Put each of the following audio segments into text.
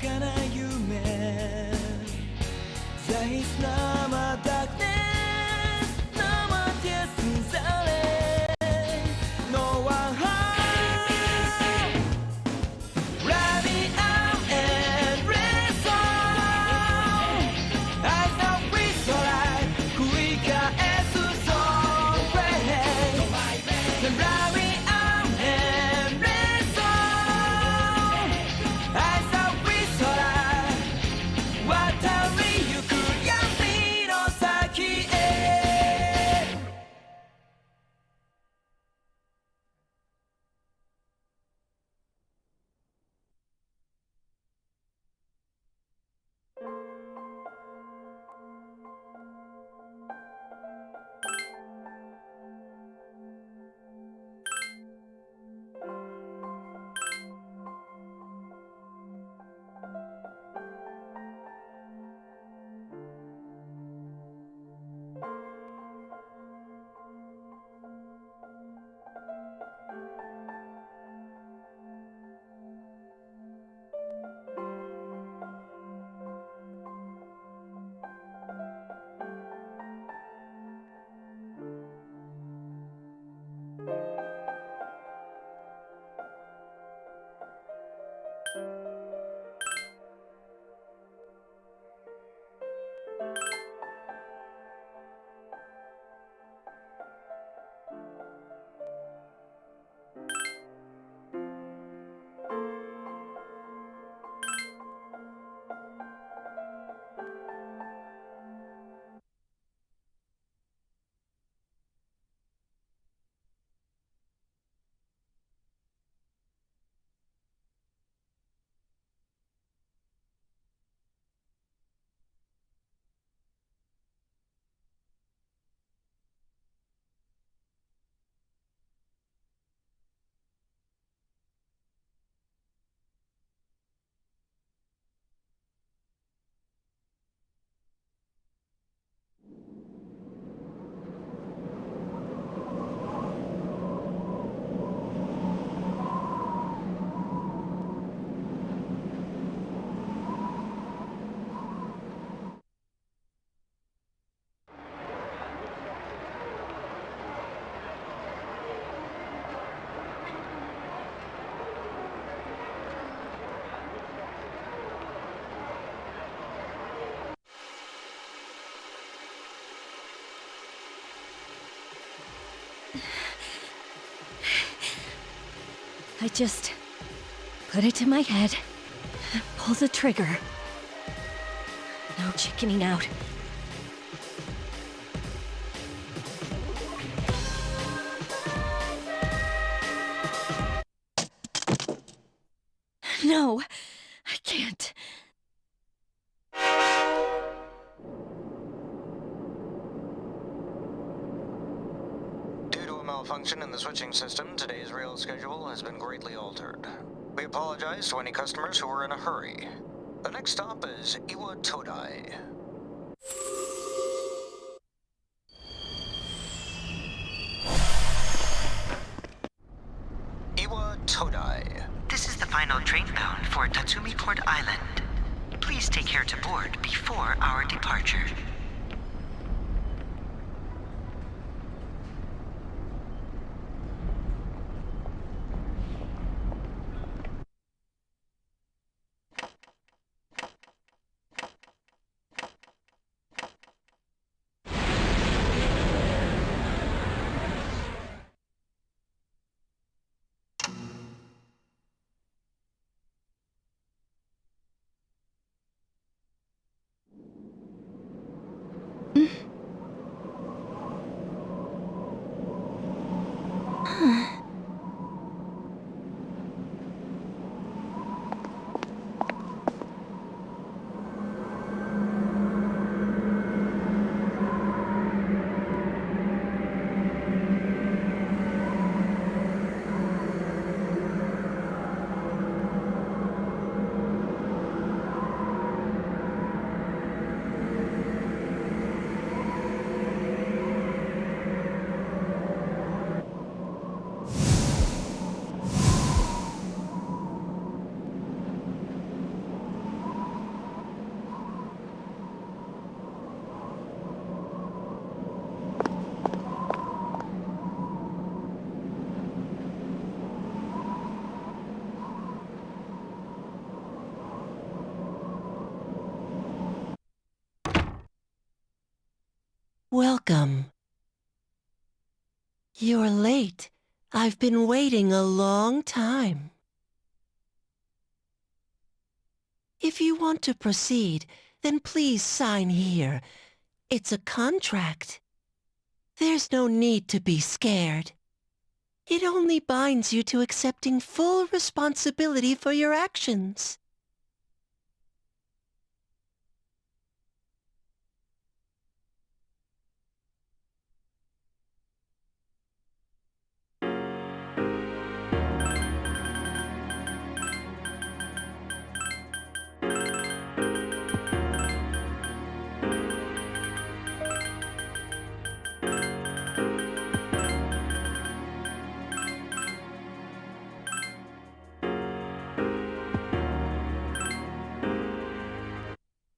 かな夢 There is no more darkness, no more tears in silence, no one home. Let me out and rest on. I thought we saw light, 繰り返す so great. Then let me out and rest on. I thought we saw light. 渡りゆく闇の先へ I just put it to my head, pull the trigger. No chickening out. No, I can't. Due to a malfunction in the switching system, today's rail schedule has been greatly altered. We apologize to any customers who were in a hurry. The next stop is Iwa Todai. Iwa Todai. This is the final train bound for Tatsumi Port Island. Please take care to board before our departure. welcome. You're late. I've been waiting a long time. If you want to proceed, then please sign here. It's a contract. There's no need to be scared. It only binds you to accepting full responsibility for your actions.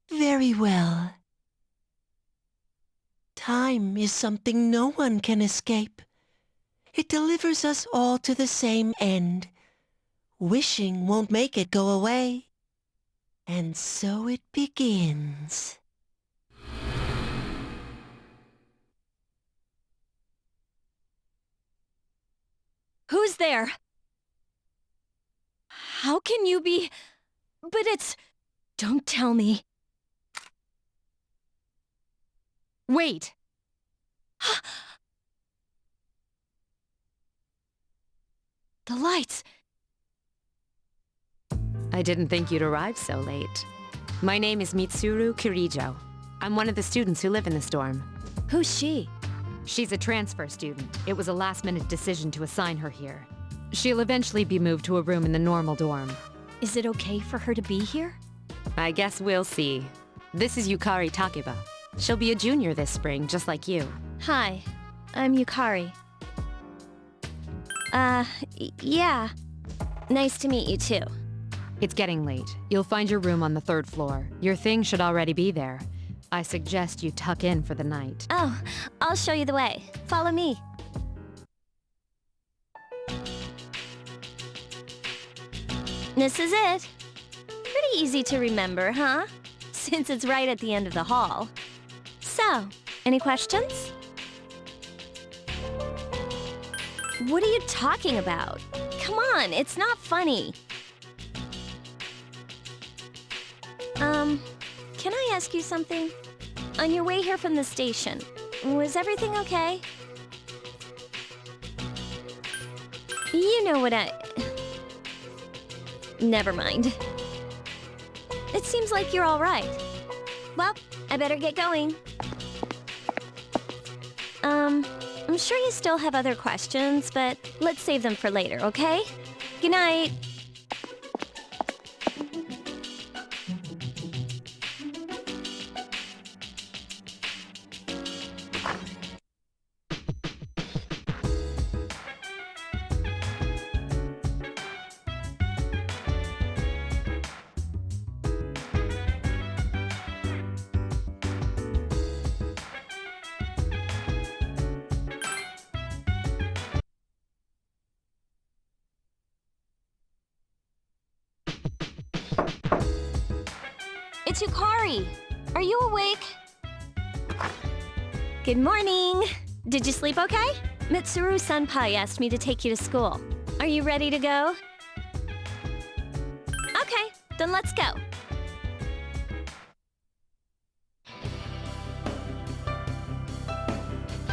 Very well. Time is something no one can escape. It delivers us all to the same end. Wishing won't make it go away. And so it begins. Who's there? How can you be... But it's... Don't tell me. Wait! The lights! I didn't think you'd arrive so late. My name is Mitsuru Kirijo. I'm one of the students who live in this dorm. Who's she? She's a transfer student. It was a last-minute decision to assign her here. She'll eventually be moved to a room in the normal dorm. Is it okay for her to be here? I guess we'll see. This is Yukari Takeba. She'll be a junior this spring, just like you. Hi, I'm Yukari. Yeah. Nice to meet you too. It's getting late. You'll find your room on the 3rd floor. Your things should already be there. I suggest you tuck in for the night. Oh, I'll show you the way. Follow me. This is it. Pretty easy to remember, huh? Since it's right at the end of the hall. So, any questions? What are you talking about? Come on, it's not funny. Can I ask you something? On your way here from the station, was everything okay? You know what Never mind. It seems like you're all right. Well, I better get going. I'm sure you still have other questions, but let's save them for later, okay? Good night. It's Yukari. Are you awake? Good morning. Did you sleep okay? Mitsuru Senpai asked me to take you to school. Are you ready to go? Okay, then let's go.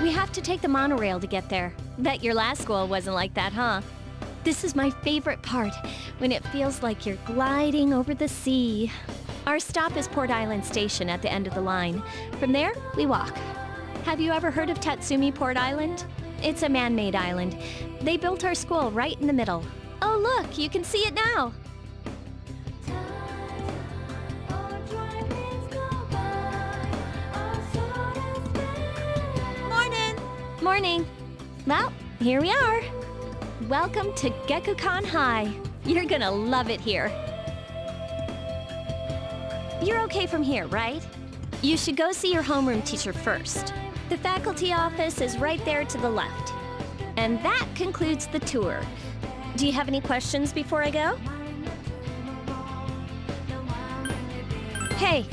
We have to take the monorail to get there. Bet your last school wasn't like that, huh? This is my favorite part, when it feels like you're gliding over the sea. Our stop is Port Island Station at the end of the line. From there, we walk. Have you ever heard of Tatsumi Port Island? It's a man-made island. They built our school right in the middle. Oh look, you can see it now. Morning! Morning. Well, here we are. Welcome to Gekukan High. You're gonna love it here. You're okay from here, right? You should go see your homeroom teacher first. The faculty office is right there to the left. And that concludes the tour. Do you have any questions before I go? Hey,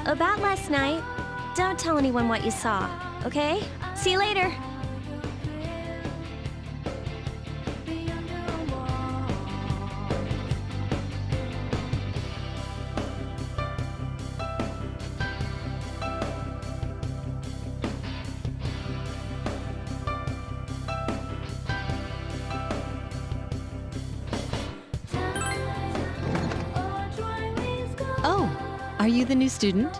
about last night, don't tell anyone what you saw, okay? See you later. Oh, are you the new student?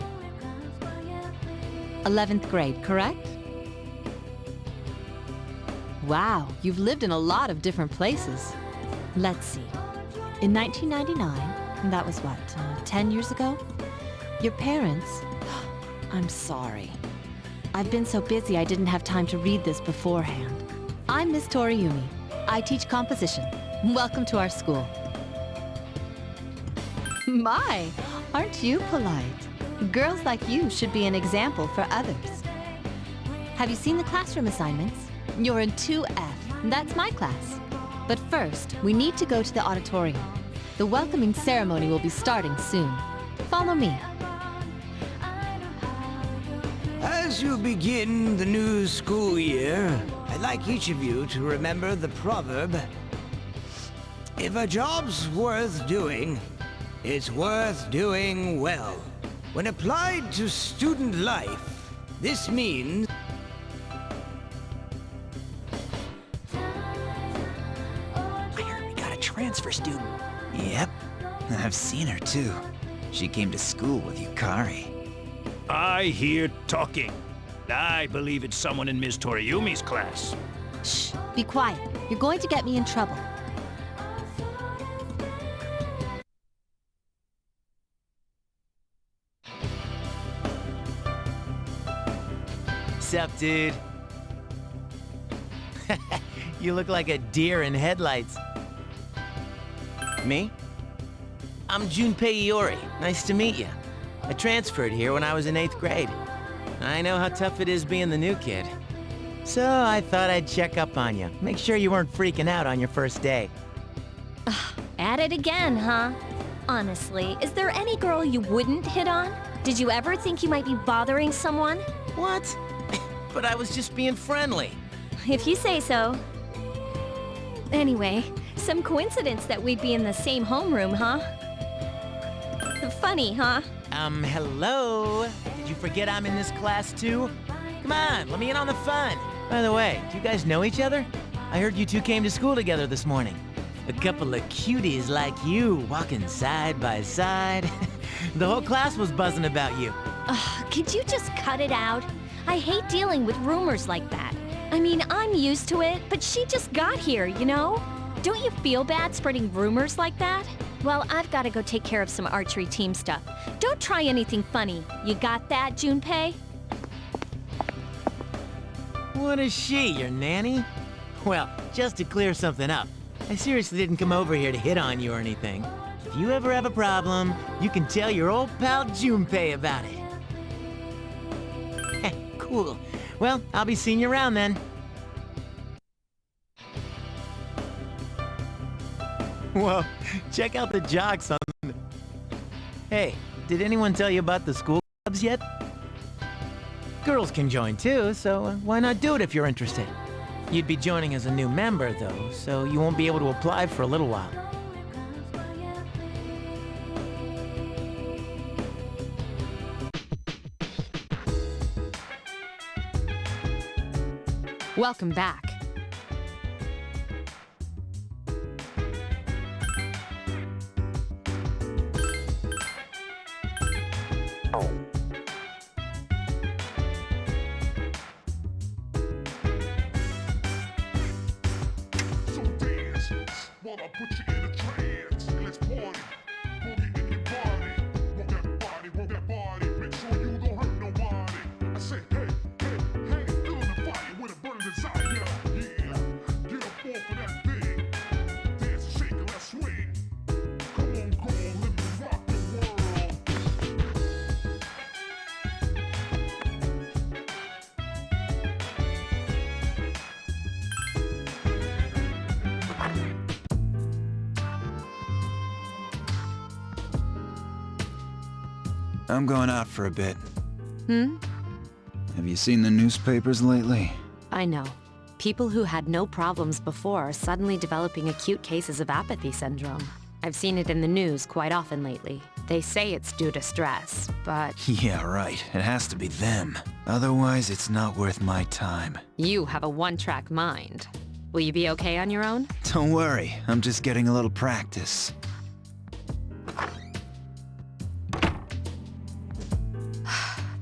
11th grade, correct? Wow, you've lived in a lot of different places. Let's see. In 1999, that was what, 10 years ago? Your parents... I'm sorry. I've been so busy I didn't have time to read this beforehand. I'm Miss Toriumi. I teach composition. Welcome to our school. My, aren't you polite? Girls like you should be an example for others. Have you seen the classroom assignments? You're in 2F. That's my class. But first, we need to go to the auditorium. The welcoming ceremony will be starting soon. Follow me. As you begin the new school year, I'd like each of you to remember the proverb, if a job's worth doing, it's worth doing well. When applied to student life, this means... I heard we got a transfer student. Yep, I've seen her too. She came to school with Yukari. I hear talking. I believe it's someone in Ms. Toriumi's class. Shh, be quiet. You're going to get me in trouble. Sup, dude? You look like a deer in headlights. Me? I'm Junpei Iori. Nice to meet you. I transferred here when I was in 8th grade. I know how tough it is being the new kid. So I thought I'd check up on you. Make sure you weren't freaking out on your first day. At it again, huh? Honestly, is there any girl you wouldn't hit on? Did you ever think you might be bothering someone? What? But I was just being friendly. If you say so. Anyway, some coincidence that we'd be in the same homeroom, huh? Funny, huh? Hello? Did you forget I'm in this class too? Come on, let me in on the fun. By the way, do you guys know each other? I heard you two came to school together this morning. A couple of cuties like you, walking side by side. The whole class was buzzing about you. Could you just cut it out? I hate dealing with rumors like that. I mean, I'm used to it, but she just got here, you know? Don't you feel bad spreading rumors like that? Well, I've got to go take care of some archery team stuff. Don't try anything funny. You got that, Junpei? What is she, your nanny? Well, just to clear something up, I seriously didn't come over here to hit on you or anything. If you ever have a problem, you can tell your old pal Junpei about it. Cool. Well, I'll be seeing you around then. Whoa, check out the jocks on the... Hey, did anyone tell you about the school clubs yet? Girls can join too, so why not do it if you're interested? You'd be joining as a new member though, so you won't be able to apply for a little while. Welcome back. So dance while I put you in a trance. Let's party, boogie in your body. Roll that body, make sure you don't hurt nobody. I say, hey, hey, hey, feeling the fire with a burning desire. Yeah, get up off of that thing. Dance and shake and let's swing. Come on, girl, let me rock the world. I'm going out for a bit. Hmm? Have you seen the newspapers lately? I know. People who had no problems before are suddenly developing acute cases of apathy syndrome. I've seen it in the news quite often lately. They say it's due to stress, but... Yeah, right. It has to be them. Otherwise, it's not worth my time. You have a one-track mind. Will you be okay on your own? Don't worry, I'm just getting a little practice.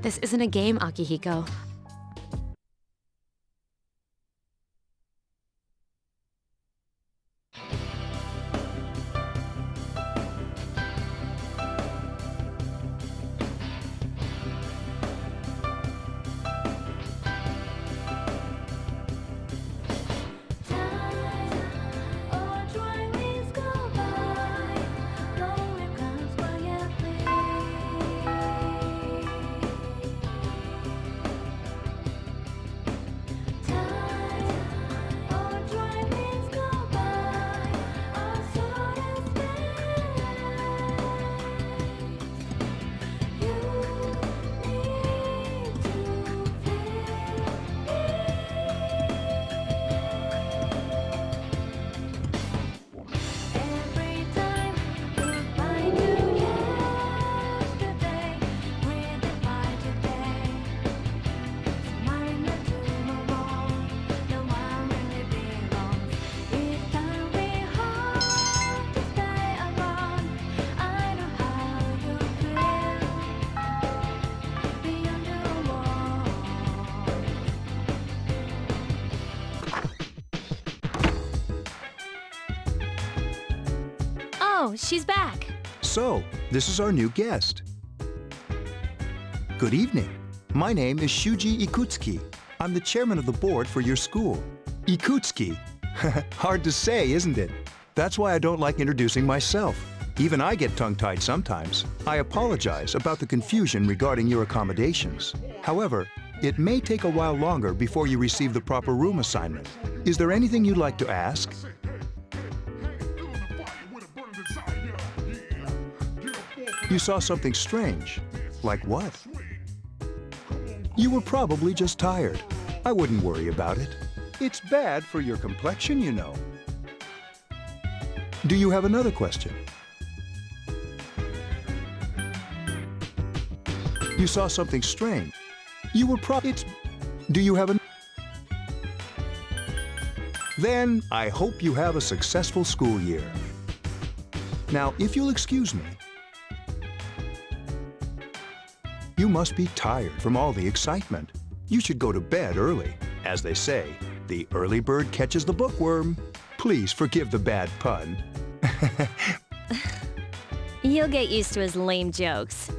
This isn't a game, Akihiko. Oh, she's back. So, this is our new guest. Good evening. My name is Shuji Ikutsuki. I'm the chairman of the board for your school. Ikutsuki. Hard to say, isn't it? That's why I don't like introducing myself. Even I get tongue-tied sometimes. I apologize about the confusion regarding your accommodations. However, it may take a while longer before you receive the proper room assignment. Is there anything you'd like to ask? You saw something strange. Like what? You were probably just tired. I wouldn't worry about it. It's bad for your complexion, you know. Do you have another question? You saw something strange. You were Do you have Then, I hope you have a successful school year. Now, if you'll excuse me, you must be tired from all the excitement. You should go to bed early. As they say, the early bird catches the bookworm. Please forgive the bad pun. You'll get used to his lame jokes.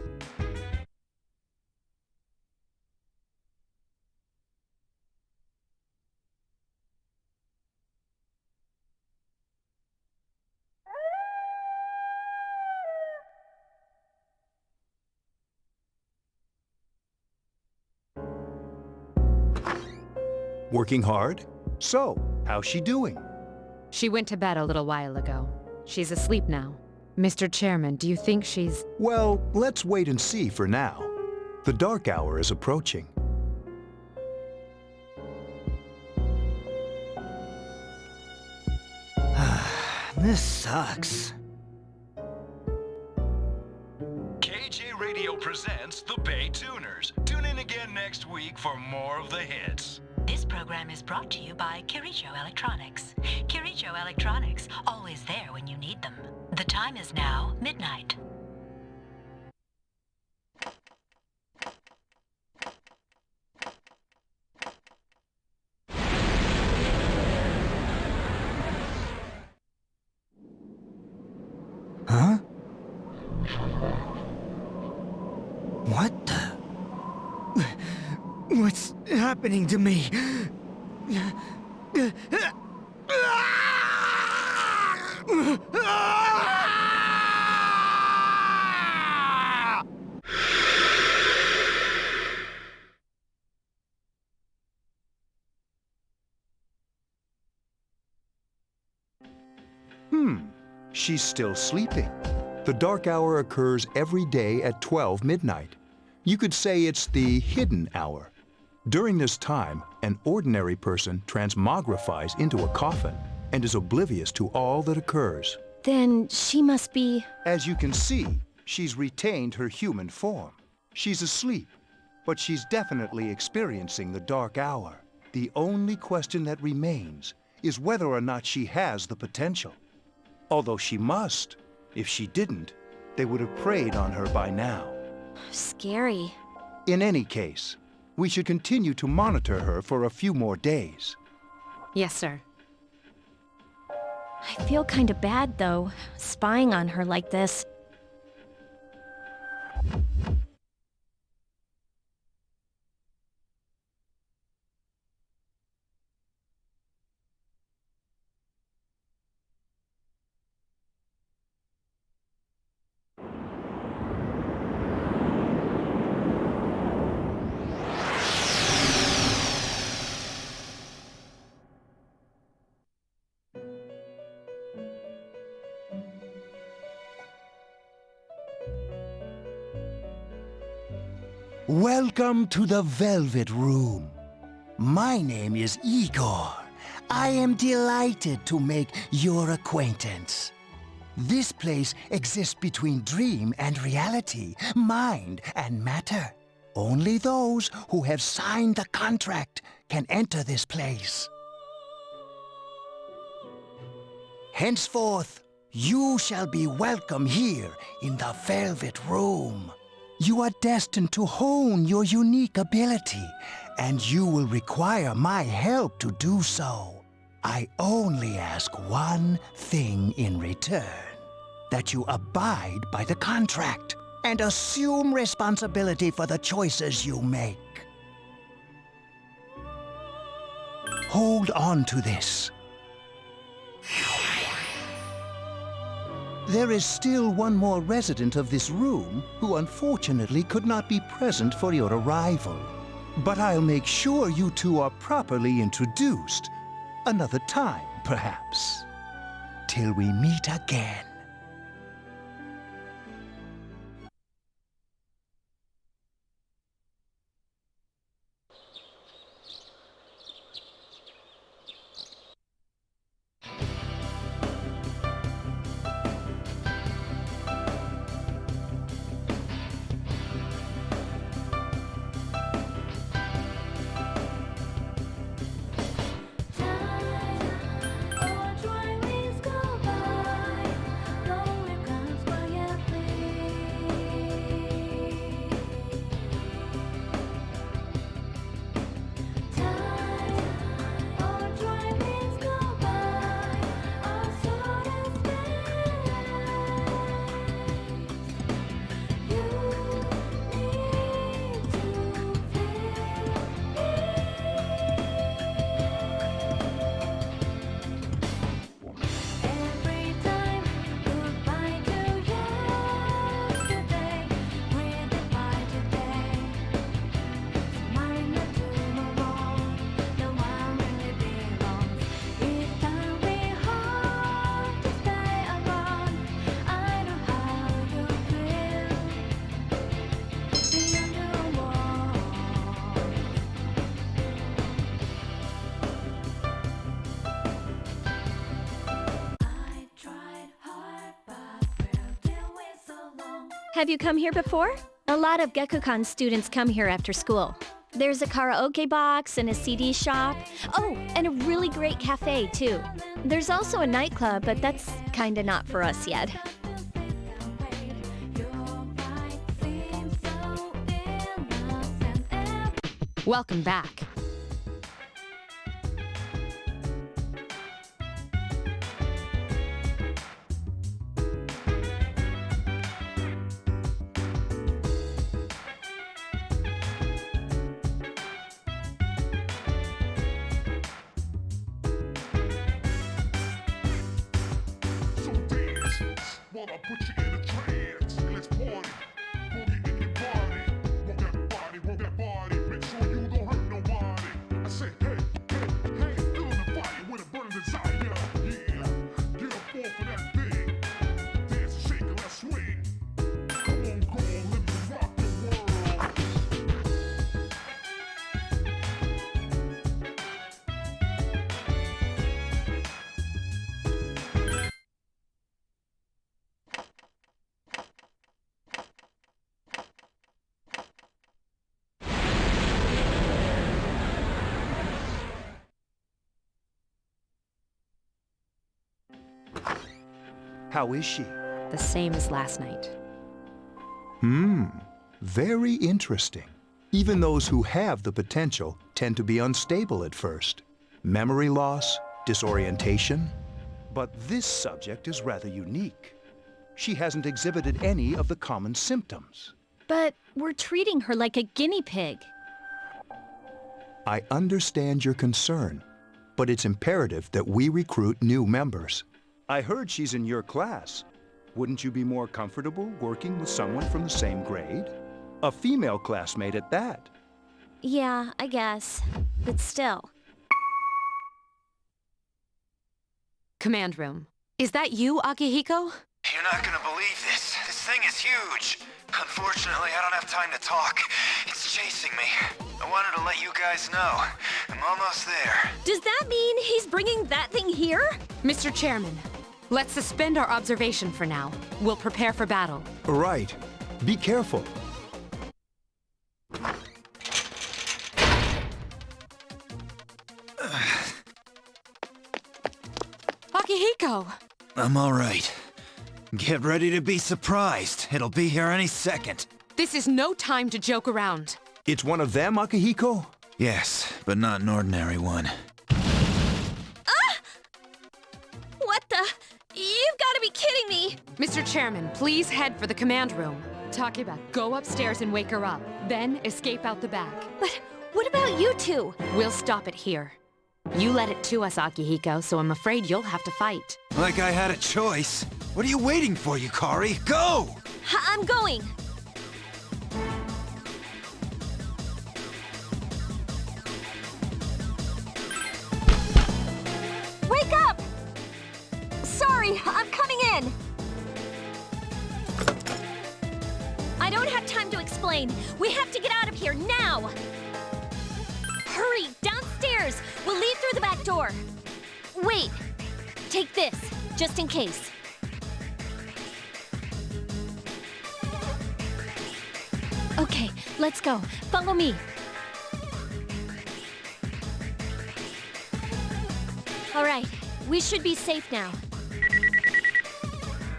Working hard? So, how's she doing? She went to bed a little while ago. She's asleep now. Mr. Chairman, do you think she's... Well, let's wait and see for now. The dark hour is approaching. This sucks. KJ Radio presents the Bay Tuners. Tune in again next week for more of the hits. This program is brought to you by Kirijo Electronics. Kirijo Electronics, always there when you need them. The time is now midnight. Huh? What the? What's happening to me? She's still sleeping. The dark hour occurs every day at 12 midnight. You could say it's the hidden hour. During this time, an ordinary person transmogrifies into a coffin and is oblivious to all that occurs. Then she must be... As you can see, she's retained her human form. She's asleep, but she's definitely experiencing the dark hour. The only question that remains is whether or not she has the potential. Although she must. If she didn't, they would have preyed on her by now. Scary. In any case, we should continue to monitor her for a few more days. Yes, sir. I feel kind of bad, though, spying on her like this. Welcome to the Velvet Room. My name is Igor. I am delighted to make your acquaintance. This place exists between dream and reality, mind and matter. Only those who have signed the contract can enter this place. Henceforth, you shall be welcome here in the Velvet Room. You are destined to hone your unique ability, and you will require my help to do so. I only ask one thing in return, that you abide by the contract and assume responsibility for the choices you make. Hold on to this. There is still one more resident of this room who unfortunately could not be present for your arrival. But I'll make sure you two are properly introduced. Another time, perhaps. Till we meet again. Have you come here before? A lot of Gekkoukan students come here after school. There's a karaoke box and a CD shop. Oh, and a really great cafe, too. There's also a nightclub, but that's kinda not for us yet. Welcome back. While I put you in a trance, let's party. Boogie in your body. Work that body, make sure you don't hurt nobody. I say, hey, feeling the fire with a burning desire. Yeah, get up off of that thing. Dance, shake, and let's swing. Come on, girl, let me rock the world. How is she? The same as last night. Very interesting. Even those who have the potential tend to be unstable at first. Memory loss, disorientation. But this subject is rather unique. She hasn't exhibited any of the common symptoms. But we're treating her like a guinea pig. I understand your concern, but it's imperative that we recruit new members. I heard she's in your class. Wouldn't you be more comfortable working with someone from the same grade? A female classmate at that. Yeah, I guess. But still. Command room. Is that you, Akihiko? You're not gonna believe this. This thing is huge. Unfortunately, I don't have time to talk. It's chasing me. I wanted to let you guys know. I'm almost there. Does that mean he's bringing that thing here? Mr. Chairman, let's suspend our observation for now. We'll prepare for battle. Right. Be careful. Akihiko! I'm all right. Get ready to be surprised. It'll be here any second. This is no time to joke around. It's one of them, Akihiko? Yes, but not an ordinary one. What the? You've got to be kidding me! Mr. Chairman, please head for the command room. Takeba, go upstairs and wake her up. Then escape out the back. But what about you two? We'll stop it here. You led it to us, Akihiko, so I'm afraid you'll have to fight. Like I had a choice. What are you waiting for, Yukari? Go! I'm going! Wake up! Sorry, I'm coming in! I don't have time to explain. We have to get out of here now! Hurry, downstairs! We'll leave through the back door. Wait, take this, just in case. Okay, let's go. Follow me. All right, we should be safe now.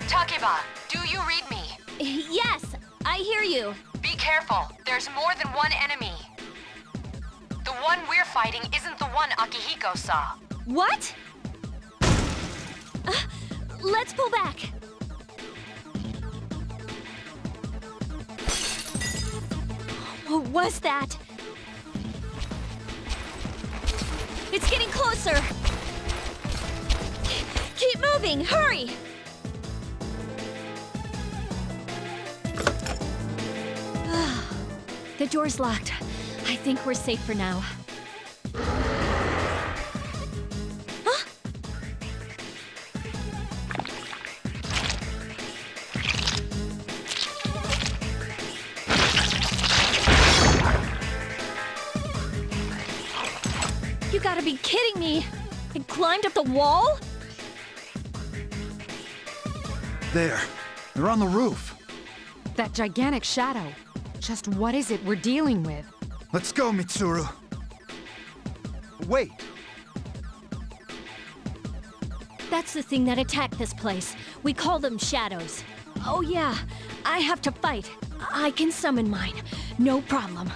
Takeba, do you read me? Yes, I hear you. Be careful. There's more than one enemy. The one we're fighting isn't the one Akihiko saw. What? Let's pull back. What was that? It's getting closer. Keep moving, hurry! The door's locked. I think we're safe for now. Huh? You gotta be kidding me! I climbed up the wall? There. They're on the roof. That gigantic shadow. Just what is it we're dealing with? Let's go, Mitsuru. Wait. That's the thing that attacked this place. We call them shadows. Oh yeah, I have to fight. I can summon mine. No problem.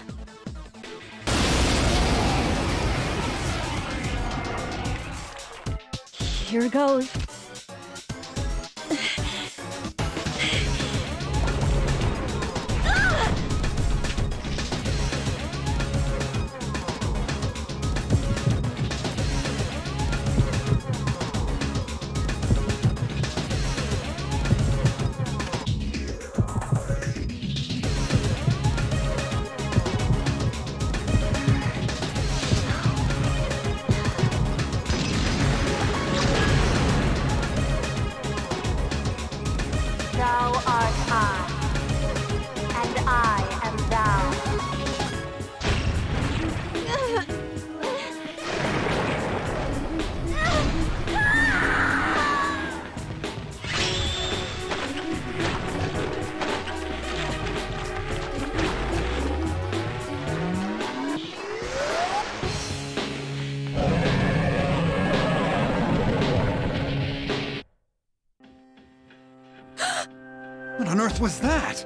Here goes. was that?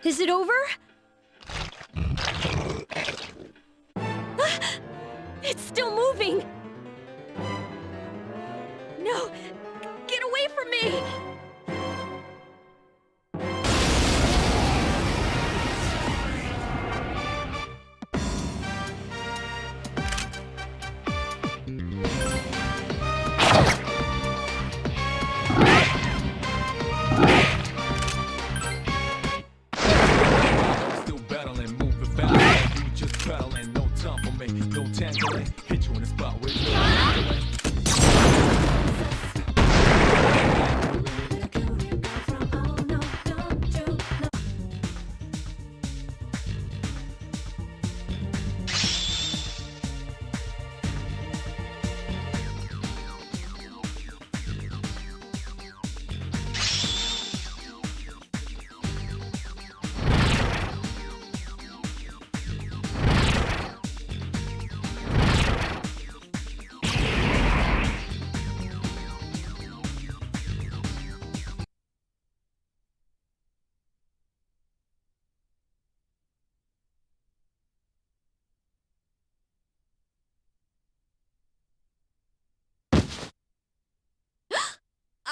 Is it over? It's still moving! No! Get away from me! Still battling, moving fast. You just battling, no time for me, no tangling. Hit you in the spot with no handling.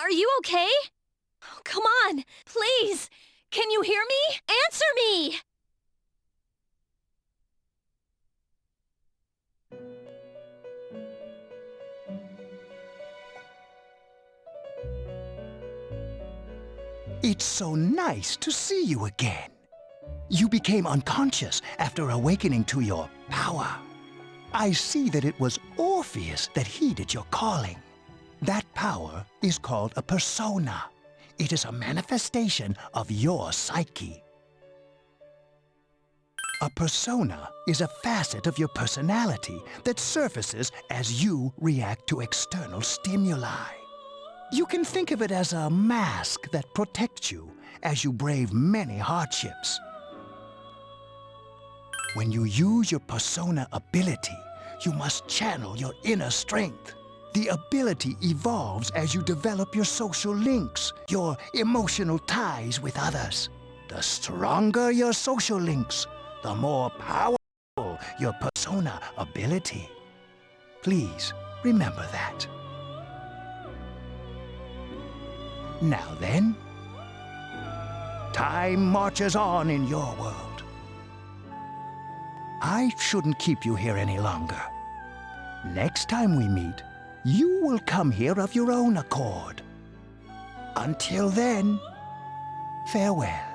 Are you okay? Oh, come on, please! Can you hear me? Answer me! It's so nice to see you again. You became unconscious after awakening to your power. I see that it was Orpheus that heeded your calling. That power is called a persona. It is a manifestation of your psyche. A persona is a facet of your personality that surfaces as you react to external stimuli. You can think of it as a mask that protects you as you brave many hardships. When you use your persona ability, you must channel your inner strength. The ability evolves as you develop your social links, your emotional ties with others. The stronger your social links, the more powerful your persona ability. Please remember that. Now then, time marches on in your world. I shouldn't keep you here any longer. Next time we meet, you will come here of your own accord. Until then, farewell.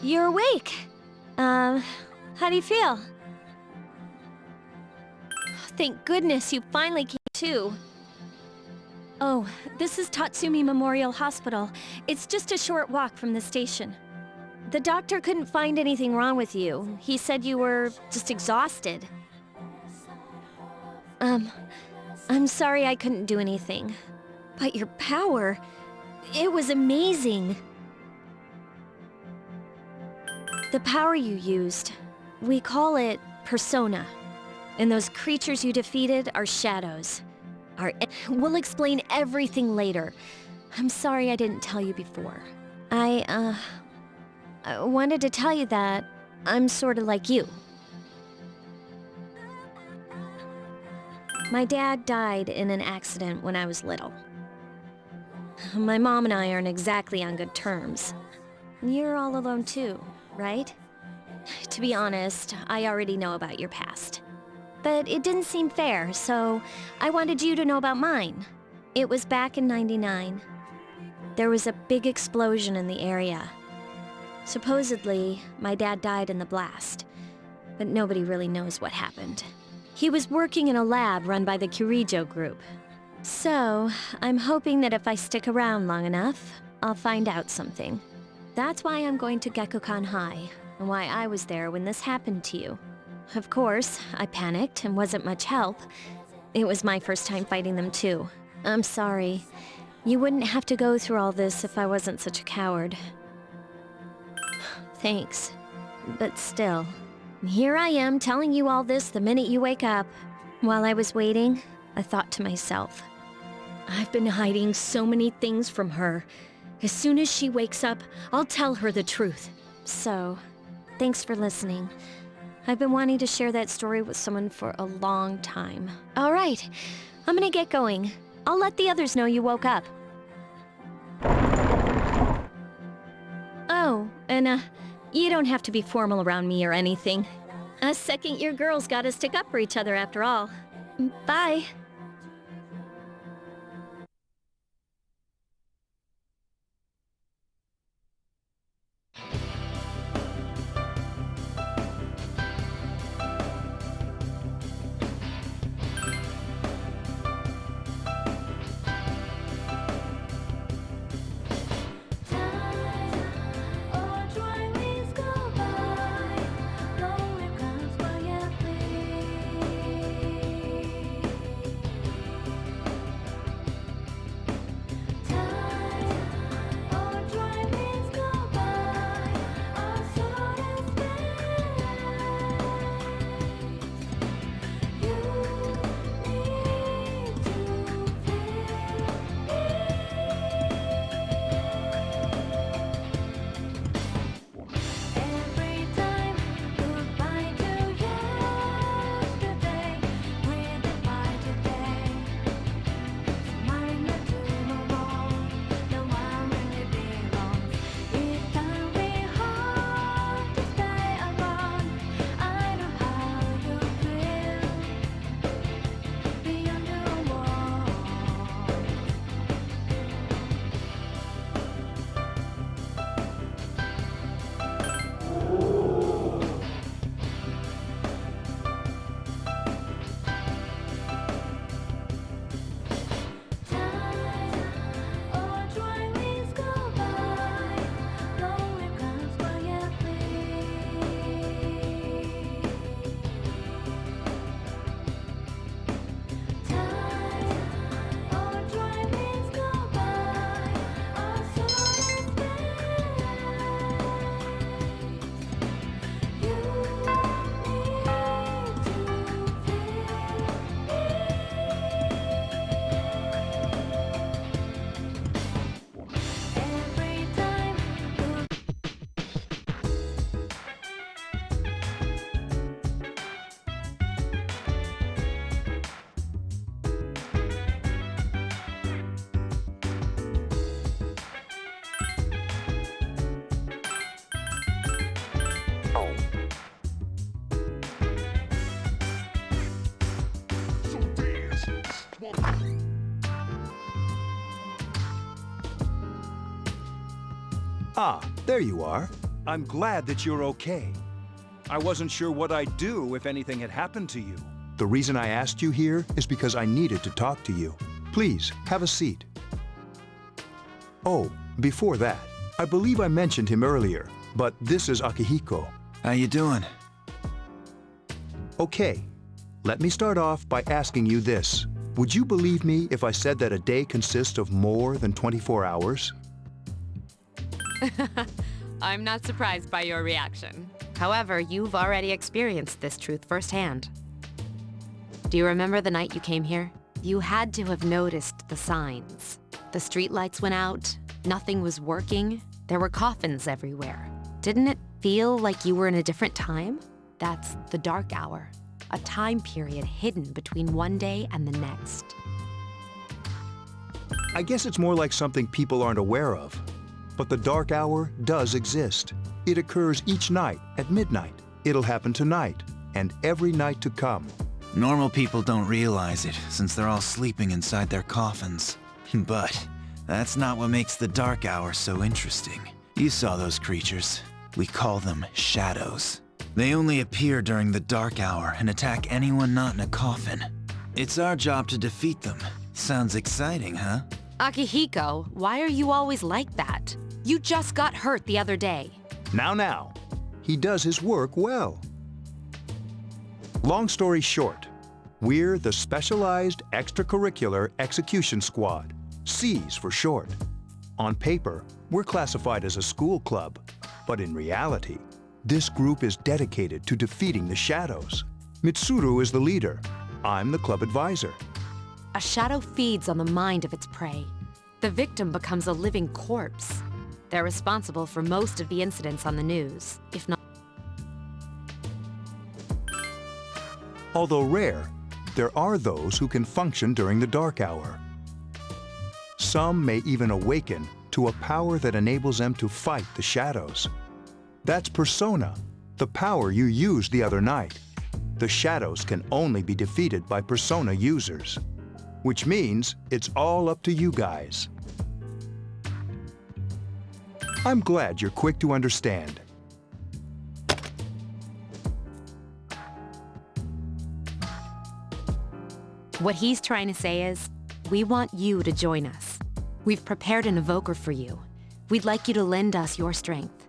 You're awake. How do you feel? Thank goodness you finally came to. Oh, this is Tatsumi Memorial Hospital. It's just a short walk from the station. The doctor couldn't find anything wrong with you. He said you were just exhausted. I'm sorry I couldn't do anything. But your power, it was amazing. The power you used, we call it persona. And those creatures you defeated are shadows. We'll explain everything later. I'm sorry I didn't tell you before. I wanted to tell you that I'm sort of like you. My dad died in an accident when I was little. My mom and I aren't exactly on good terms. You're all alone too, right? To be honest, I already know about your past. But it didn't seem fair, so I wanted you to know about mine. It was back in '99. there was a big explosion in the area. Supposedly, my dad died in the blast, but nobody really knows what happened. He was working in a lab run by the Kirijo group. So, I'm hoping that if I stick around long enough, I'll find out something. That's why I'm going to Gekukan High, and why I was there when this happened to you. Of course, I panicked and wasn't much help. It was my first time fighting them too. I'm sorry. You wouldn't have to go through all this if I wasn't such a coward. Thanks. But still, here I am telling you all this the minute you wake up. While I was waiting, I thought to myself, I've been hiding so many things from her. As soon as she wakes up, I'll tell her the truth. So, thanks for listening. I've been wanting to share that story with someone for a long time. All right, I'm gonna get going. I'll let the others know you woke up. Oh, and you don't have to be formal around me or anything. Us second-year girls gotta stick up for each other after all. Bye. Ah, there you are. I'm glad that you're okay. I wasn't sure what I'd do if anything had happened to you. The reason I asked you here is because I needed to talk to you. Please, have a seat. Oh, before that, I believe I mentioned him earlier, but this is Akihiko. How you doing? Okay, let me start off by asking you this. Would you believe me if I said that a day consists of more than 24 hours? I'm not surprised by your reaction. However, you've already experienced this truth firsthand. Do you remember the night you came here? You had to have noticed the signs. The streetlights went out, nothing was working, there were coffins everywhere. Didn't it feel like you were in a different time? That's the dark hour, a time period hidden between one day and the next. I guess it's more like something people aren't aware of. But the dark hour does exist. It occurs each night at midnight. It'll happen tonight and every night to come. Normal people don't realize it, since they're all sleeping inside their coffins. But That's not what makes the Dark Hour so interesting. You saw those creatures. We call them shadows. They only appear during the Dark Hour and attack anyone not in a coffin. It's our job to defeat them. Sounds exciting, huh? Akihiko, why are you always like that? You just got hurt the other day. Now. He does his work well. Long story short, we're the Specialized Extracurricular Execution Squad, SEAS for short. On paper, we're classified as a school club, but in reality, this group is dedicated to defeating the shadows. Mitsuru is the leader. I'm the club advisor. A shadow feeds on the mind of its prey. The victim becomes a living corpse. They're responsible for most of the incidents on the news, if not... Although rare, there are those who can function during the Dark Hour. Some may even awaken to a power that enables them to fight the shadows. That's Persona, the power you used the other night. The shadows can only be defeated by Persona users, which means it's all up to you guys. I'm glad you're quick to understand. What he's trying to say is, we want you to join us. We've prepared an evoker for you. We'd like you to lend us your strength.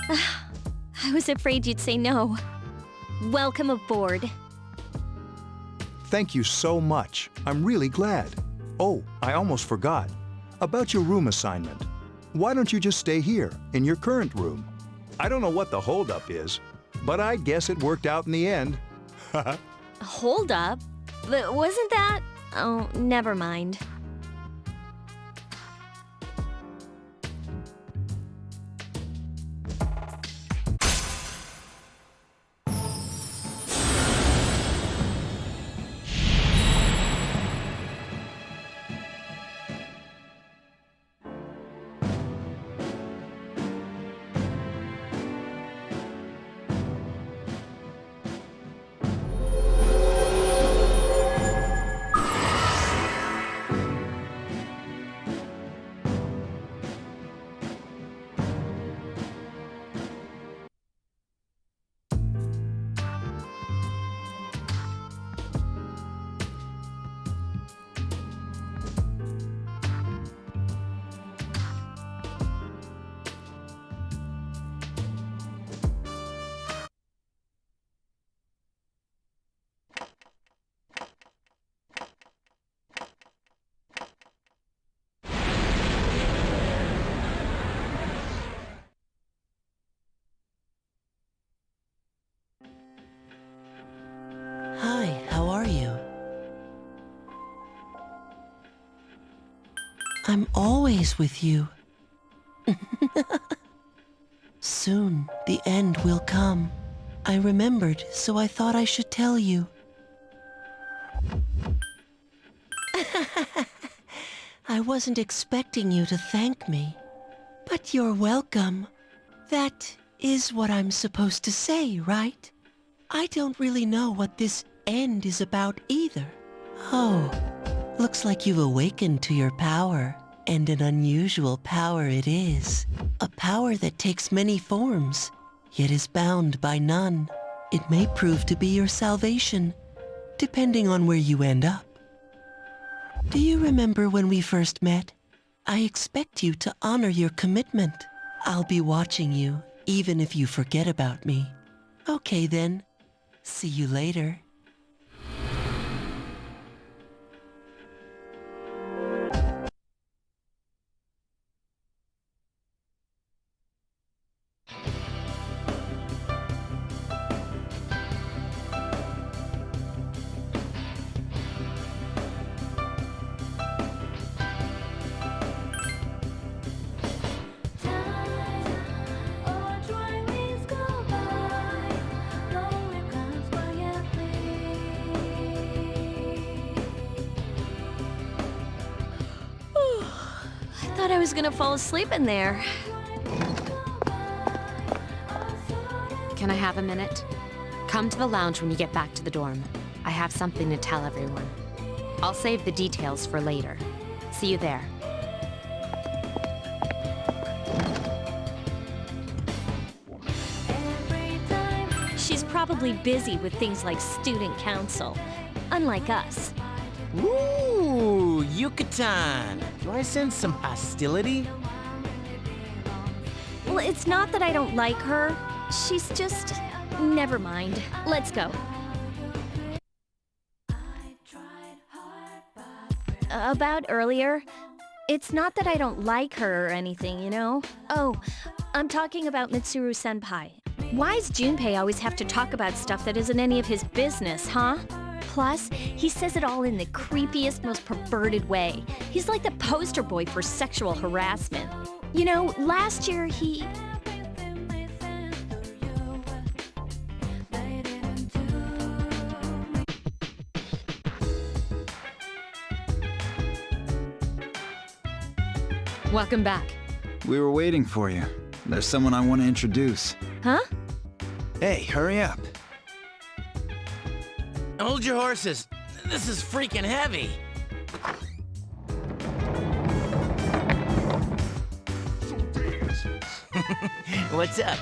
I was afraid you'd say no. Welcome aboard. Thank you so much. I'm really glad. Oh, I almost forgot. About your room assignment. Why don't you just stay here, in your current room? I don't know what the holdup is, but I guess it worked out in the end. Hold up? Wasn't that? Oh, never mind. Hi, how are you? I'm always with you. Soon, the end will come. I remembered, so I thought I should tell you. I wasn't expecting you to thank me, but you're welcome. That is what I'm supposed to say, right? I don't really know what this end is about either. Oh, looks like you've awakened to your power, and an unusual power it is. A power that takes many forms, yet is bound by none. It may prove to be your salvation, depending on where you end up. Do you remember when we first met? I expect you to honor your commitment. I'll be watching you, even if you forget about me. Okay then. See you later. I was gonna fall asleep in there. Can I have a minute? Come to the lounge when you get back to the dorm. I have something to tell everyone. I'll save the details for later. See you there. She's probably busy with things like student council, unlike us. Ooh, Yucatan! Do I sense some hostility? Well, it's not that I don't like her. She's just... Never mind. Let's go. About earlier, it's not that I don't like her or anything, you know? Oh, I'm talking about Mitsuru-senpai. Why's Junpei always have to talk about stuff that isn't any of his business, huh? Plus, he says it all in the creepiest, most perverted way. He's like the poster boy for sexual harassment. You know, last year he... Welcome back. We were waiting for you. There's someone I want to introduce. Huh? Hey, hurry up. Hold your horses. This is freaking heavy. What's up?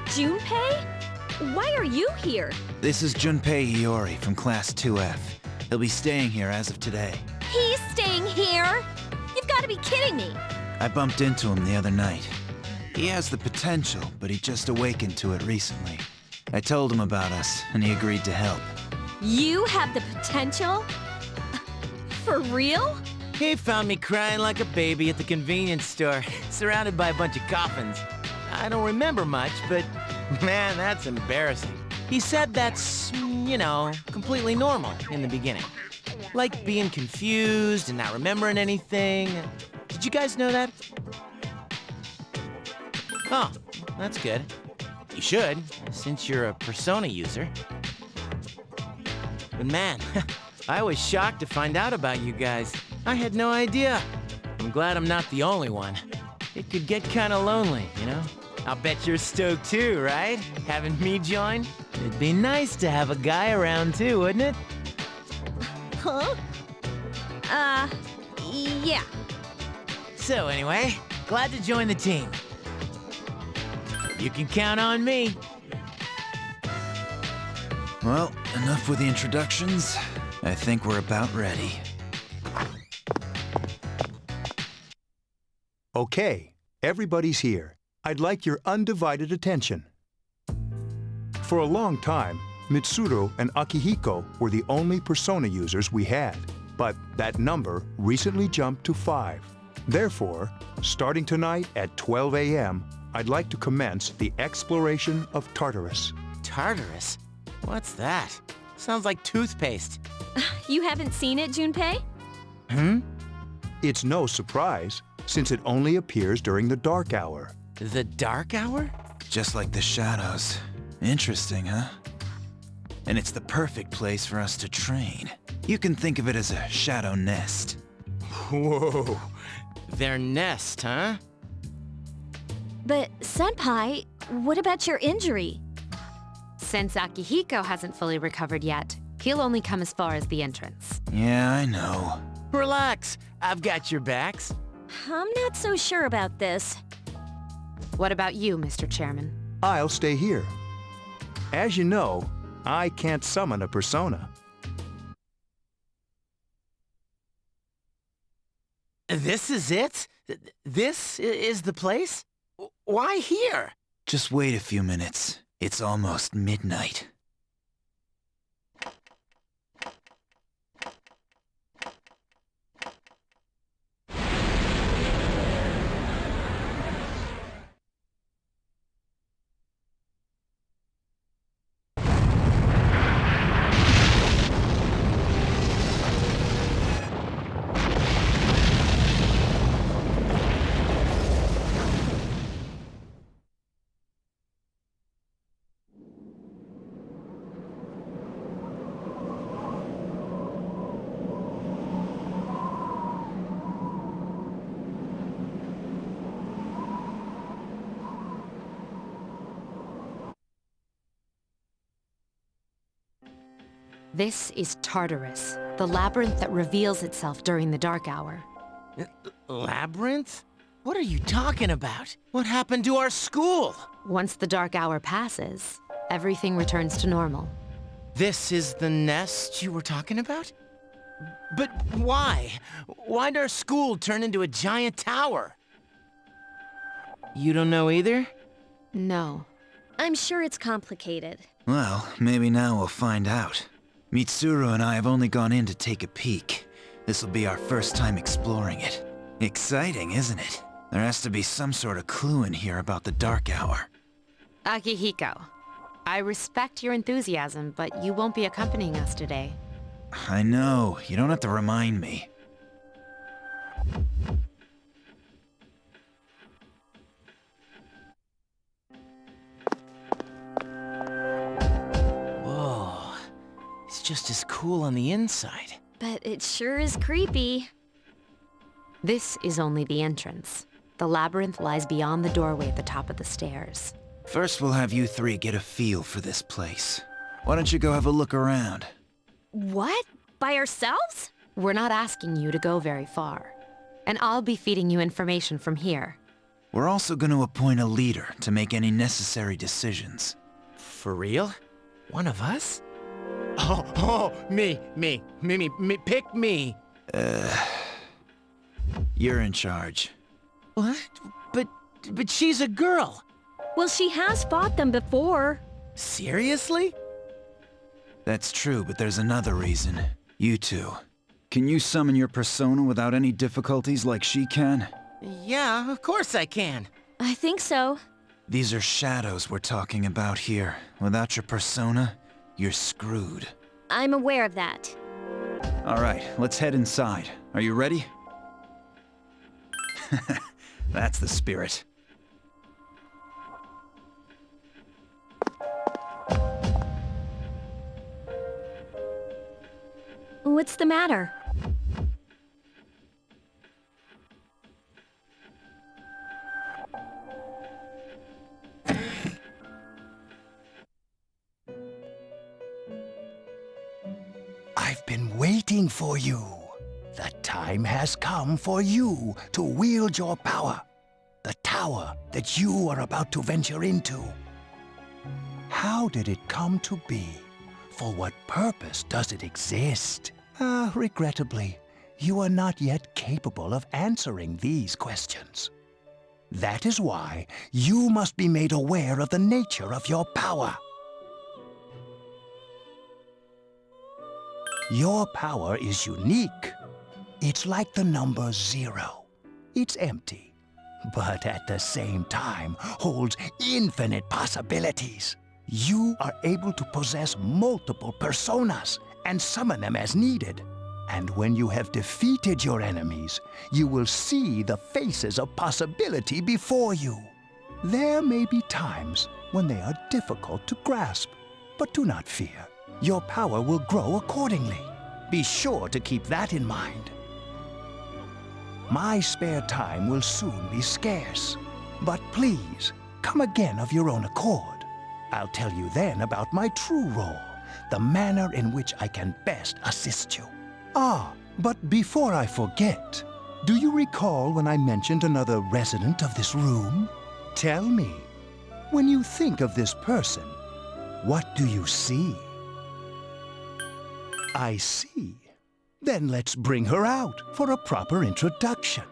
Junpei? Why are you here? This is Junpei Iori from Class 2F. He'll be staying here as of today. He's staying here? You've got to be kidding me. I bumped into him the other night. He has the potential, but he just awakened to it recently. I told him about us, and he agreed to help. You have the potential? For real? He found me crying like a baby at the convenience store, surrounded by a bunch of coffins. I don't remember much, but man, that's embarrassing. He said that's, you know, completely normal in the beginning. Like being confused and not remembering anything. Did you guys know that? Oh, that's good. You should, since you're a Persona user. But man, I was shocked to find out about you guys. I had no idea. I'm glad I'm not the only one. It could get kinda lonely, you know? I'll bet you're stoked too, right? Having me join? It'd be nice to have a guy around too, wouldn't it? Huh? Yeah. So anyway, glad to join the team. You can count on me. Well, enough with the introductions. I think we're about ready. Okay, everybody's here. I'd like your undivided attention. For a long time, Mitsuru and Akihiko were the only Persona users we had, but that number recently jumped to 5. Therefore, starting tonight at 12 a.m., I'd like to commence the exploration of Tartarus. Tartarus? What's that? Sounds like toothpaste. You haven't seen it, Junpei? It's no surprise, since it only appears during the dark hour. The dark hour? Just like the shadows. Interesting, huh? And it's the perfect place for us to train. You can think of it as a shadow nest. Whoa. Their nest, huh? But, Senpai, what about your injury? Since Akihiko hasn't fully recovered yet, he'll only come as far as the entrance. Yeah, I know. Relax, I've got your backs. I'm not so sure about this. What about you, Mr. Chairman? I'll stay here. As you know, I can't summon a persona. This is it? This is the place? Why here? Just wait a few minutes. It's almost midnight. This is Tartarus, The labyrinth that reveals itself during the dark hour. Labyrinth? What are you talking about? What happened to our school? Once the dark hour passes, everything returns to normal. This is the nest you were talking about? But why? Why'd our school turn into a giant tower? You don't know either? No. I'm sure it's complicated. Well, maybe now we'll find out. Mitsuru and I have only gone in to take a peek. This'll be our first time exploring it. Exciting, isn't it? There has to be some sort of clue in here about the dark hour. Akihiko, I respect your enthusiasm, but you won't be accompanying us today. I know, you don't have to remind me. Whoa, it's just as cool on the inside. But it sure is creepy. This is only the entrance. The labyrinth lies beyond the doorway at the top of the stairs. First we'll have you three get a feel for this place. Why don't you go have a look around? What? By ourselves? We're not asking you to go very far. And I'll be feeding you information from here. We're also going to appoint a leader to make any necessary decisions. For real? One of us? Oh, me, pick me. You're in charge. What? But she's a girl. Well, she has fought them before. Seriously? That's true, but there's another reason. You two. Can you summon your persona without any difficulties like she can? Yeah, of course I can. I think so. These are shadows we're talking about here. Without your persona, you're screwed. I'm aware of that. Alright, let's head inside. Are you ready? That's the spirit. What's the matter? I've been waiting for you. The time has come for you to wield your power. The tower that you are about to venture into. How did it come to be? For what purpose does it exist? Regrettably, you are not yet capable of answering these questions. That is why you must be made aware of the nature of your power. Your power is unique. It's like the number 0. It's empty, but at the same time holds infinite possibilities. You are able to possess multiple personas and summon them as needed. And when you have defeated your enemies, you will see the faces of possibility before you. There may be times when they are difficult to grasp, but do not fear. Your power will grow accordingly. Be sure to keep that in mind. My spare time will soon be scarce, but please, come again of your own accord. I'll tell you then about my true role, the manner in which I can best assist you. But before I forget, do you recall when I mentioned another resident of this room? Tell me, when you think of this person, what do you see? I see. Then let's bring her out for a proper introduction.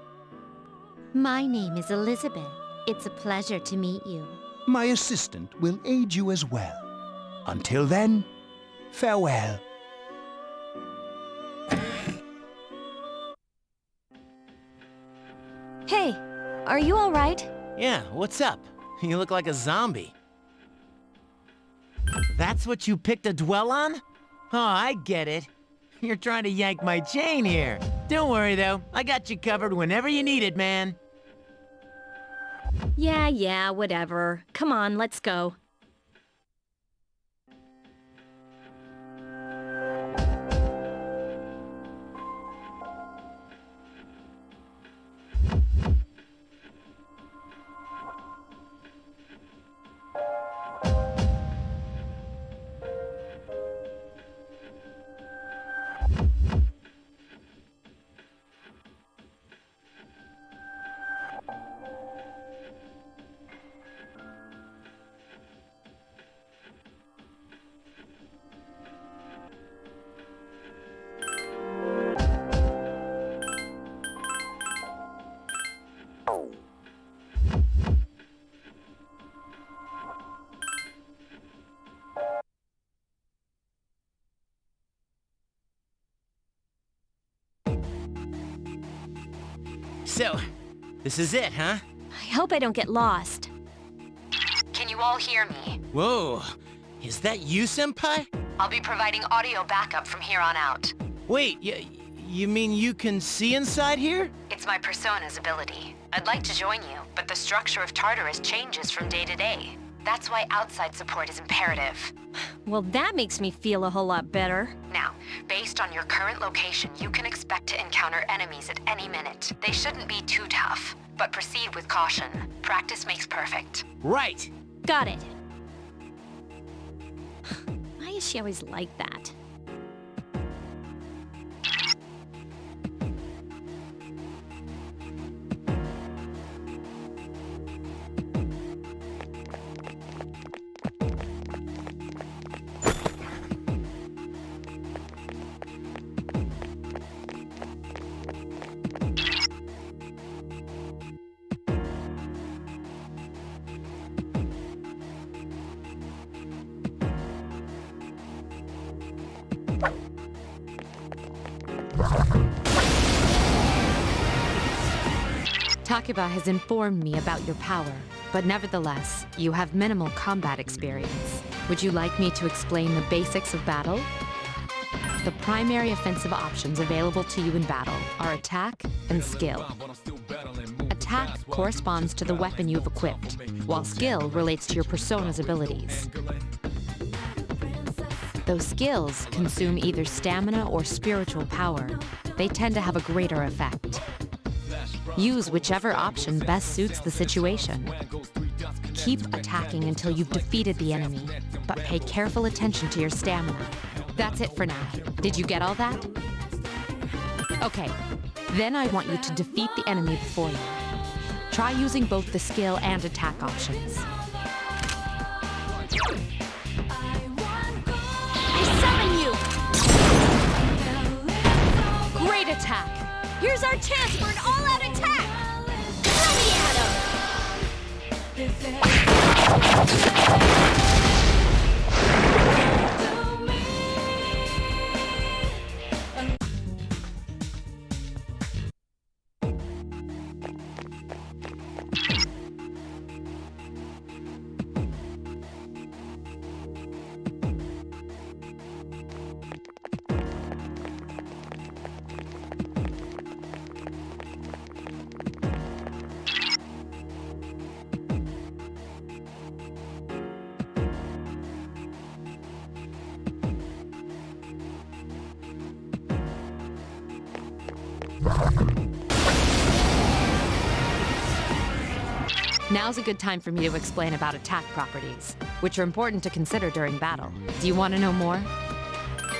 My name is Elizabeth. It's a pleasure to meet you. My assistant will aid you as well. Until then, farewell. Hey, are you all right? Yeah, what's up? You look like a zombie. That's what you picked to dwell on? Oh, I get it. You're trying to yank my chain here. Don't worry, though. I got you covered whenever you need it, man. Yeah, whatever. Come on, let's go. So, this is it, huh? I hope I don't get lost. Can you all hear me? Whoa, is that you, Senpai? I'll be providing audio backup from here on out. Wait, you mean you can see inside here? It's my persona's ability. I'd like to join you, but the structure of Tartarus changes from day to day. That's why outside support is imperative. Well, that makes me feel a whole lot better. Now, based on your current location, you can expect to encounter enemies at any minute. They shouldn't be too tough, but proceed with caution. Practice makes perfect. Right. Got it. Why is she always like that? Takeba has informed me about your power, but nevertheless, you have minimal combat experience. Would you like me to explain the basics of battle? The primary offensive options available to you in battle are attack and skill. Attack corresponds to the weapon you've equipped, while skill relates to your persona's abilities. Though skills consume either stamina or spiritual power, they tend to have a greater effect. Use whichever option best suits the situation. Keep attacking until you've defeated the enemy, but pay careful attention to your stamina. That's it for now. Did you get all that? Okay, then I want you to defeat the enemy before you. Try using both the skill and attack options. I summon you! Great attack! Here's our chance for an all-out attack! Let me at him! Now's a good time for me to explain about attack properties, which are important to consider during battle. Do you want to know more?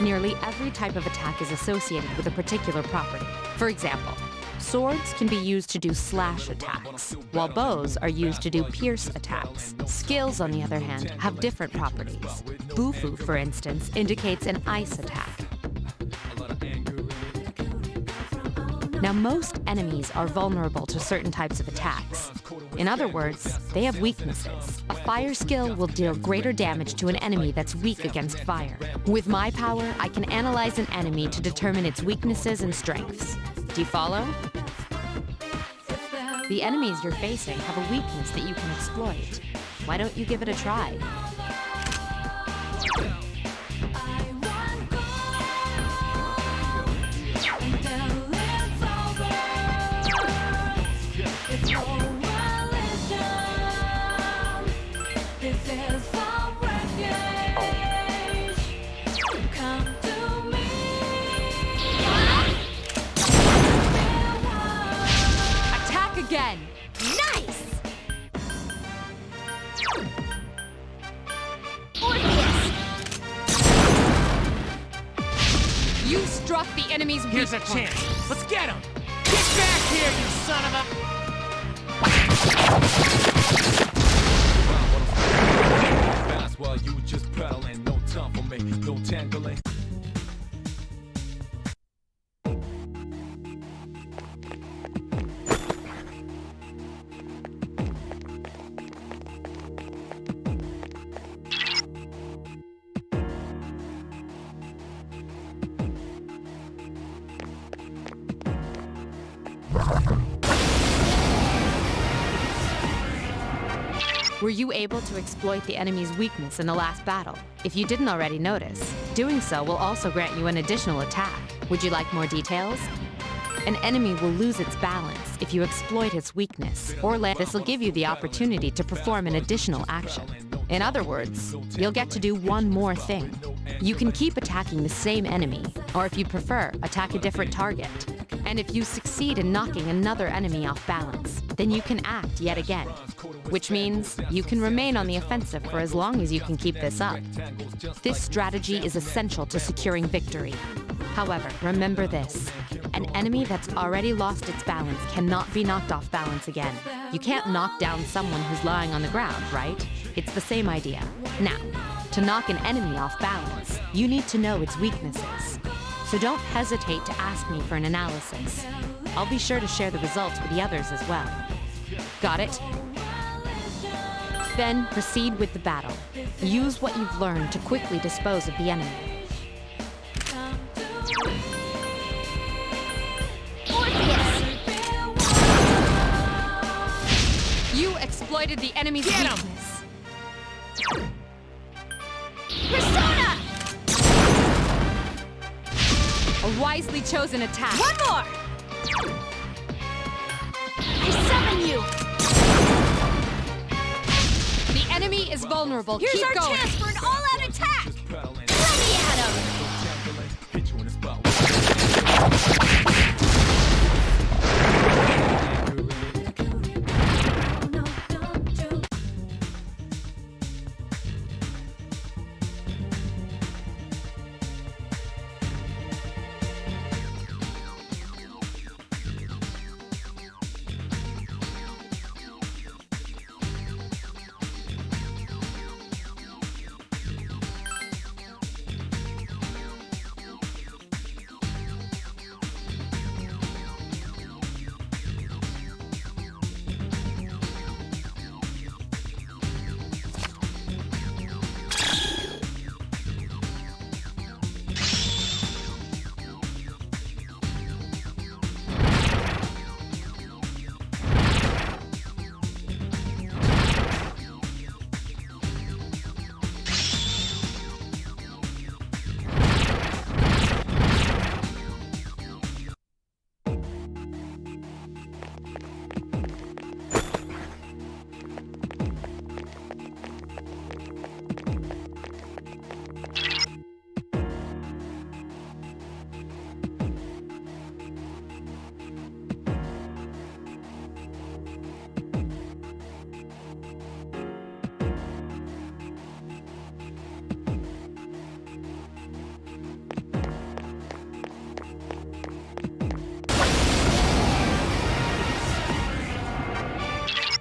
Nearly every type of attack is associated with a particular property. For example, swords can be used to do slash attacks, while bows are used to do pierce attacks. Skills, on the other hand, have different properties. Bufu, for instance, indicates an ice attack. Now, most enemies are vulnerable to certain types of attacks. In other words, they have weaknesses. A fire skill will deal greater damage to an enemy that's weak against fire. With my power, I can analyze an enemy to determine its weaknesses and strengths. Do you follow? The enemies you're facing have a weakness that you can exploit. Why don't you give it a try? Again. Nice! Orpheus! You struck the enemy's weak Here's a point. chance. Let's get him! Get back here, you son of a... Fast while you just pedaling, no time for me, no tangling. Were you able to exploit the enemy's weakness in the last battle? If you didn't already notice, doing so will also grant you an additional attack. Would you like more details? An enemy will lose its balance if you exploit its weakness, or this will give you the opportunity to perform an additional action. In other words, you'll get to do one more thing. You can keep attacking the same enemy, or if you prefer, attack a different target. And if you succeed in knocking another enemy off balance, then you can act yet again. Which means you can remain on the offensive for as long as you can keep this up. This strategy is essential to securing victory. However, remember this. An enemy that's already lost its balance cannot be knocked off balance again. You can't knock down someone who's lying on the ground, right? It's the same idea. Now, to knock an enemy off balance, you need to know its weaknesses. So don't hesitate to ask me for an analysis. I'll be sure to share the results with the others as well. Got it? Then proceed with the battle. Use what you've learned to quickly dispose of the enemy. You exploited the enemy's weakness. Persona! A wisely chosen attack. One more! I summon you! The enemy is vulnerable. Here's Keep our going. chance for an all-out attack! Let me at him! Hit you in the spot.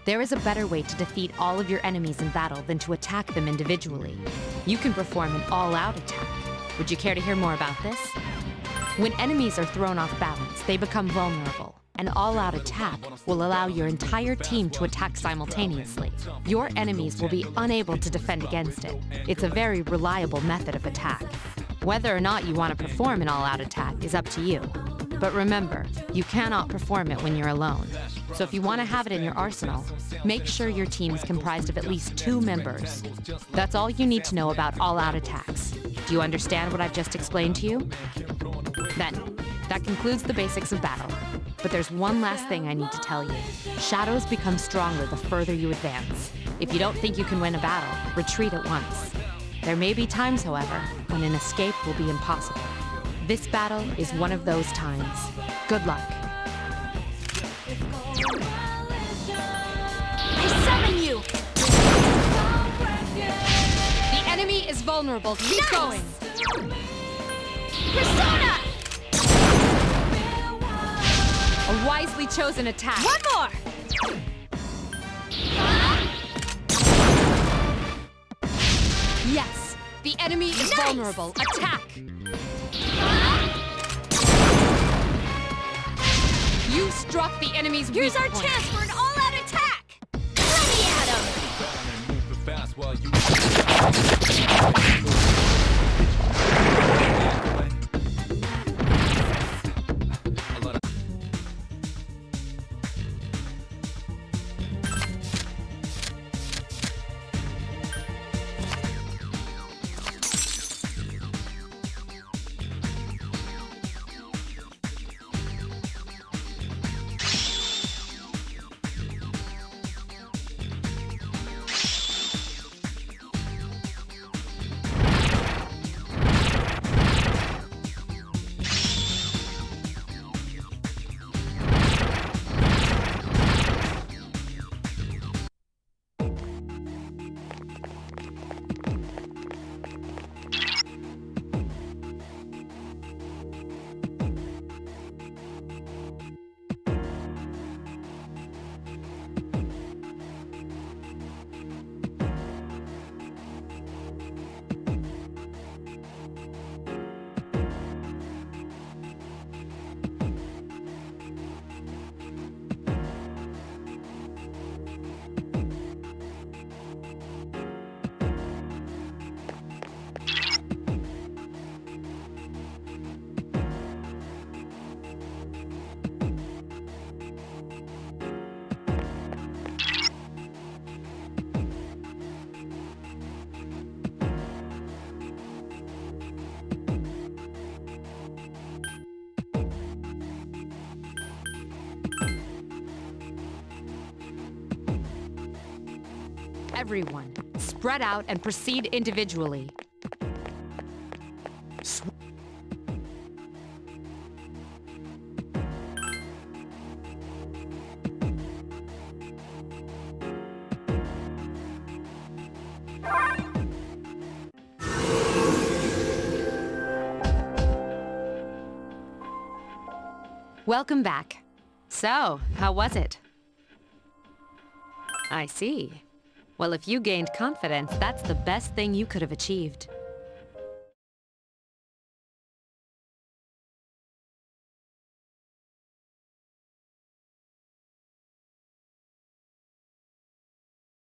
There is a better way to defeat all of your enemies in battle than to attack them individually. You can perform an all-out attack. Would you care to hear more about this? When enemies are thrown off balance, they become vulnerable. An all-out attack will allow your entire team to attack simultaneously. Your enemies will be unable to defend against it. It's a very reliable method of attack. Whether or not you want to perform an all-out attack is up to you. But remember, you cannot perform it when you're alone. So if you want to have it in your arsenal, make sure your team is comprised of at least 2 members. That's all you need to know about all-out attacks. Do you understand what I've just explained to you? Then, that concludes the basics of battle. But there's one last thing I need to tell you. Shadows become stronger the further you advance. If you don't think you can win a battle, retreat at once. There may be times, however, when an escape will be impossible. This battle is one of those times. Good luck. I summon you! The enemy is vulnerable. Keep going. Persona! A wisely chosen attack. One more! Yes, the enemy is vulnerable. Attack! You struck the enemy's weak Here's our point. chance for an all-out attack! Let me at him! Fast while you Everyone, spread out and proceed individually. Welcome back. So, how was it? I see. Well, if you gained confidence, that's the best thing you could have achieved.